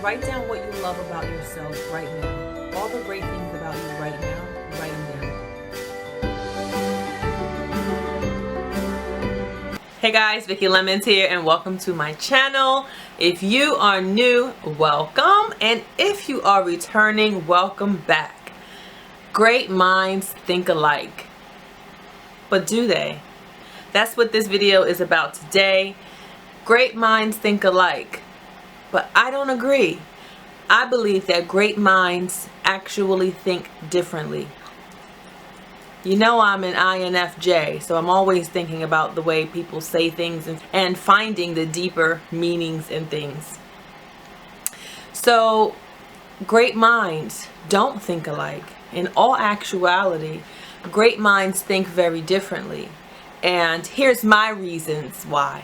Write down what you love about yourself right now. All the great things about you right now, write them down. Hey guys, Vicky Lemons here and welcome to my channel. If you are new, welcome. And if you are returning, welcome back. Great minds think alike. But do they? That's what this video is about today. Great minds think alike. But I don't agree. I believe that great minds actually think differently. You know I'm an INFJ, so I'm always thinking about the way people say things and finding the deeper meanings in things. So, great minds don't think alike. In all actuality, great minds think very differently. And here's my reasons why.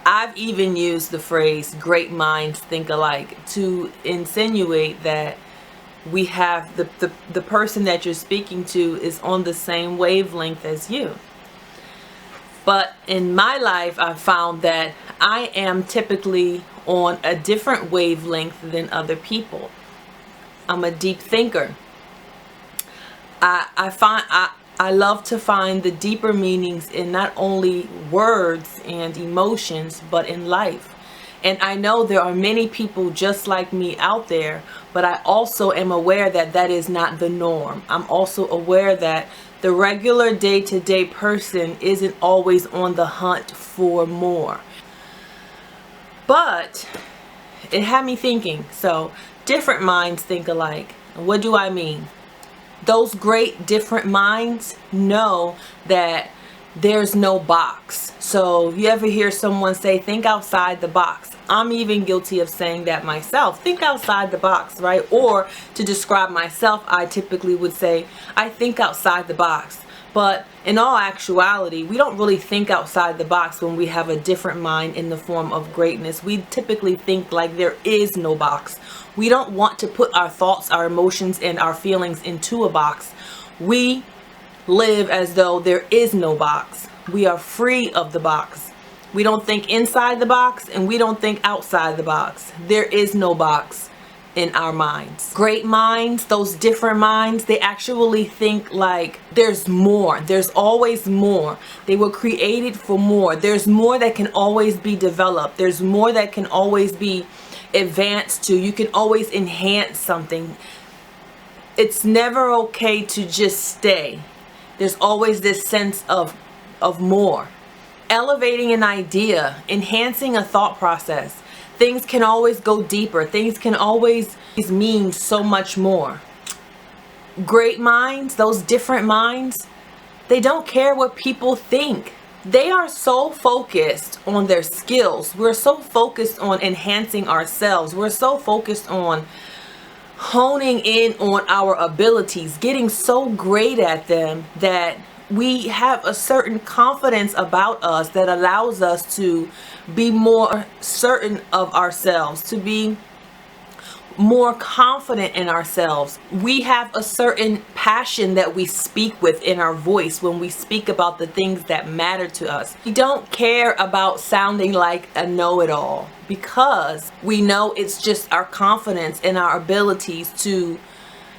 I've even used the phrase great minds think alike to insinuate that we have the person that you're speaking to is on the same wavelength as you. But in my life, I've found that I am typically on a different wavelength than other people. I'm a deep thinker. I love to find the deeper meanings in not only words and emotions, but in life. And I know there are many people just like me out there, but I also am aware that that is not the norm. I'm also aware that the regular day-to-day person isn't always on the hunt for more. But it had me thinking, so different minds think alike. What do I mean? Those great different minds know that there's no box. So you ever hear someone say, think outside the box? I'm even guilty of saying that myself. Think outside the box, right? Or to describe myself, I typically would say, I think outside the box. But in all actuality, we don't really think outside the box when we have a different mind in the form of greatness. We typically think like there is no box. We don't want to put our thoughts, our emotions, and our feelings into a box. We live as though there is no box. We are free of the box. We don't think inside the box and we don't think outside the box. There is no box in our minds. Great minds, those different minds, they actually think like there's more. There's always more. They were created for more. There's more that can always be developed. There's more that can always be advanced to. You can always enhance something. It's never okay to just stay. There's always this sense of more. Elevating an idea, enhancing a thought process. Things can always go deeper. Things can always mean so much more. Great minds, those different minds, they don't care what people think. They are so focused on their skills. We're so focused on enhancing ourselves. We're so focused on honing in on our abilities, getting so great at them that we have a certain confidence about us that allows us to be more certain of ourselves, to be more confident in ourselves. We have a certain passion that we speak with in our voice when we speak about the things that matter to us. We don't care about sounding like a know-it-all because we know it's just our confidence and our abilities to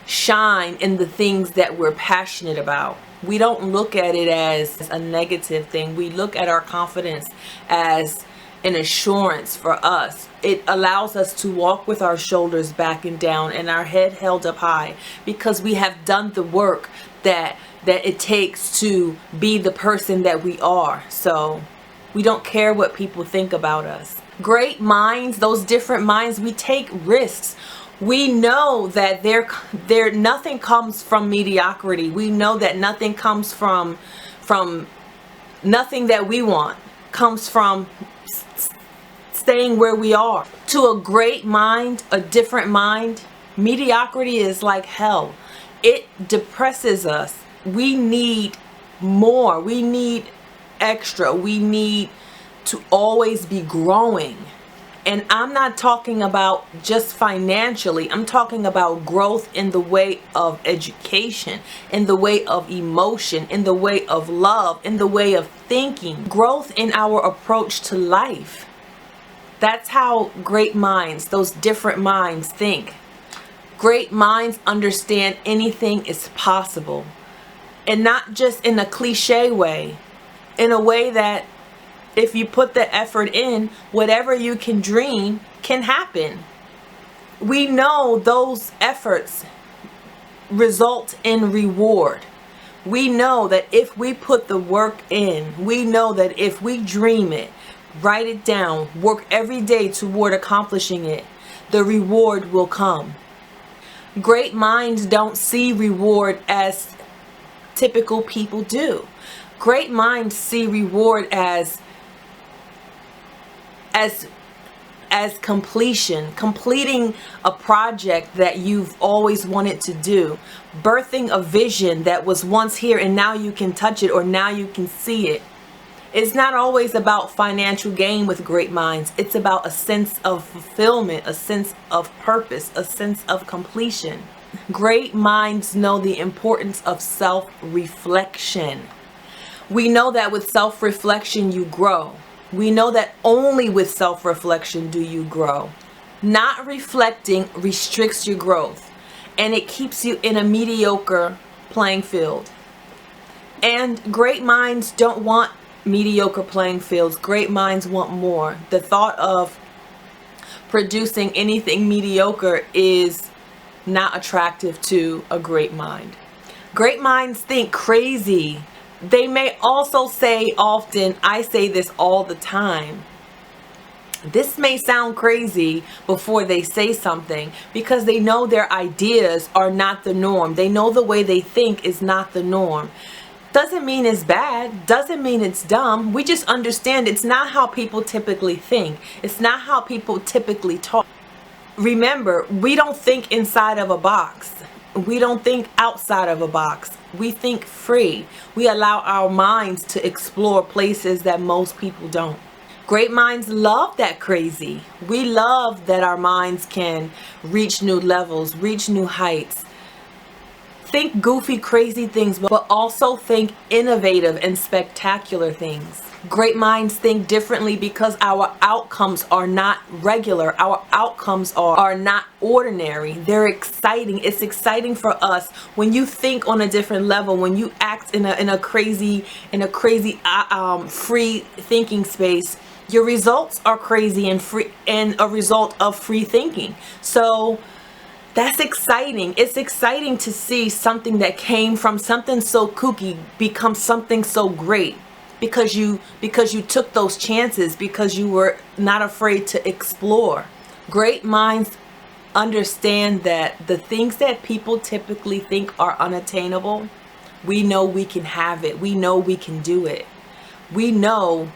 shine in the things that we're passionate about. We don't look at it as a negative thing. We look at our confidence as an assurance for us. It allows us to walk with our shoulders back and down and our head held up high because we have done the work that it takes to be the person that we are. So we don't care what people think about us. Great minds, those different minds, we take risks. We know that nothing comes from mediocrity. We know that nothing comes from nothing that we want comes from staying where we are. To a great mind, a different mind, mediocrity is like hell. It depresses us. We need more. We need extra. We need to always be growing. And I'm not talking about just financially. I'm talking about growth in the way of education, in the way of emotion, in the way of love, in the way of thinking. Growth in our approach to life. That's how great minds, those different minds, think. Great minds understand anything is possible. And not just in a cliche way, in a way that if you put the effort in, whatever you can dream can happen. We know those efforts result in reward. We know that if we put the work in, we know that if we dream it, write it down, work every day toward accomplishing it, the reward will come. Great minds don't see reward as typical people do. Great minds see reward as completing a project that you've always wanted to do, birthing a vision that was once here and now you can touch it, or now you can see it. It's not always about financial gain with great minds. It's about a sense of fulfillment, a sense of purpose, a sense of completion. Great minds know the importance of self-reflection. We know that with self-reflection you grow. We know that only with self-reflection do you grow. Not reflecting restricts your growth, and it keeps you in a mediocre playing field. And great minds don't want mediocre playing fields. Great minds want more. The thought of producing anything mediocre is not attractive to a great mind. Great minds think crazy. They may also say often, I say this all the time, this may sound crazy before they say something, because they know their ideas are not the norm. They know the way they think is not the norm. Doesn't mean it's bad, doesn't mean it's dumb. We just understand it's not how people typically think. It's not how people typically talk. Remember, we don't think inside of a box. We don't think outside of a box. We think free. We allow our minds to explore places that most people don't. Great minds love that crazy. We love that our minds can reach new levels, reach new heights. Think goofy, crazy things, but also think innovative and spectacular things. Great minds think differently because our outcomes are not regular. Our outcomes are not ordinary. They're exciting. It's exciting for us when you think on a different level, when you act in a crazy free thinking space. Your results are crazy and free, and a result of free thinking. So that's exciting. It's exciting to see something that came from something so kooky become something so great, because you took those chances, because you were not afraid to explore. Great minds understand that the things that people typically think are unattainable, we know we can have it. We know we can do it. We know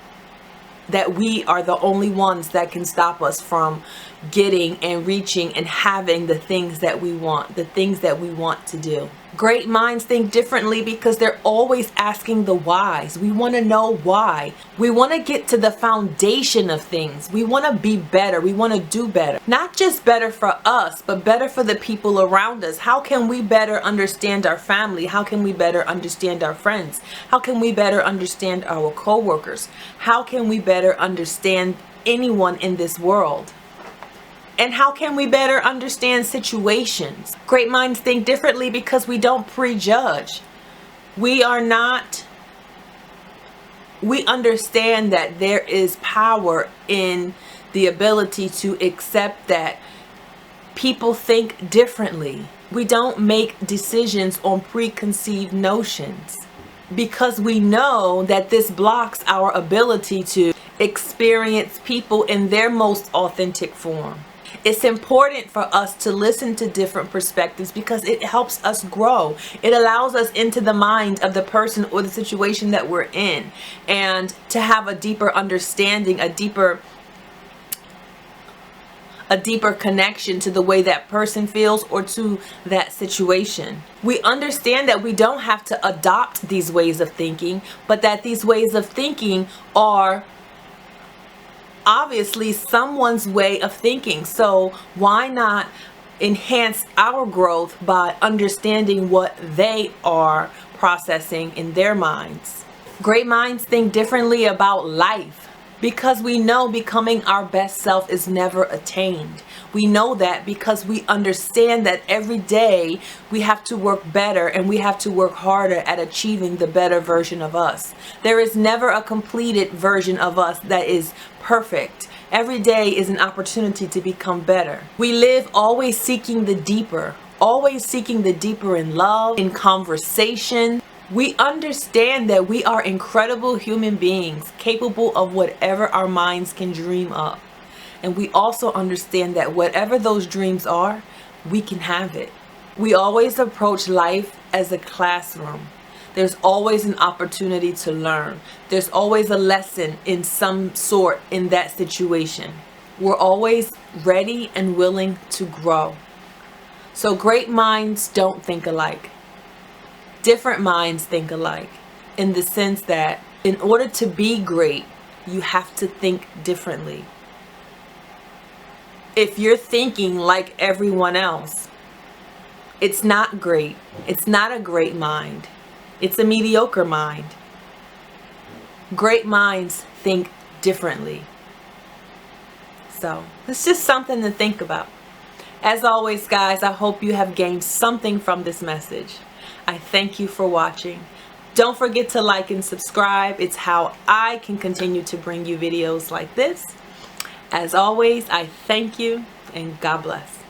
that we are the only ones that can stop us from getting and reaching and having the things that we want, the things that we want to do. Great minds think differently because they're always asking the whys. We want to know why. We want to get to the foundation of things. We want to be better. We want to do better. Not just better for us, but better for the people around us. How can we better understand our family? How can we better understand our friends? How can we better understand our coworkers? How can we better understand anyone in this world? And how can we better understand situations? Great minds think differently because we don't prejudge. We understand that there is power in the ability to accept that people think differently. We don't make decisions on preconceived notions, because we know that this blocks our ability to experience people in their most authentic form. It's important for us to listen to different perspectives because it helps us grow. It allows us into the mind of the person or the situation that we're in, and to have a deeper understanding, a deeper connection to the way that person feels or to that situation. We understand that we don't have to adopt these ways of thinking, but that these ways of thinking are obviously someone's way of thinking. So why not enhance our growth by understanding what they are processing in their minds? Great minds think differently about life. Because we know becoming our best self is never attained. We know that because we understand that every day we have to work better and we have to work harder at achieving the better version of us. There is never a completed version of us that is perfect. Every day is an opportunity to become better. We live always seeking the deeper, in love, in conversation. We understand that we are incredible human beings, capable of whatever our minds can dream up. And we also understand that whatever those dreams are, we can have it. We always approach life as a classroom. There's always an opportunity to learn. There's always a lesson in some sort in that situation. We're always ready and willing to grow. So great minds don't think alike. Different minds think alike, in the sense that in order to be great, you have to think differently. If you're thinking like everyone else, it's not great. It's not a great mind. It's a mediocre mind. Great minds think differently. So it's just something to think about. As always, guys, I hope you have gained something from this message. I thank you for watching. Don't forget to like and subscribe. It's how I can continue to bring you videos like this. As always, I thank you and God bless.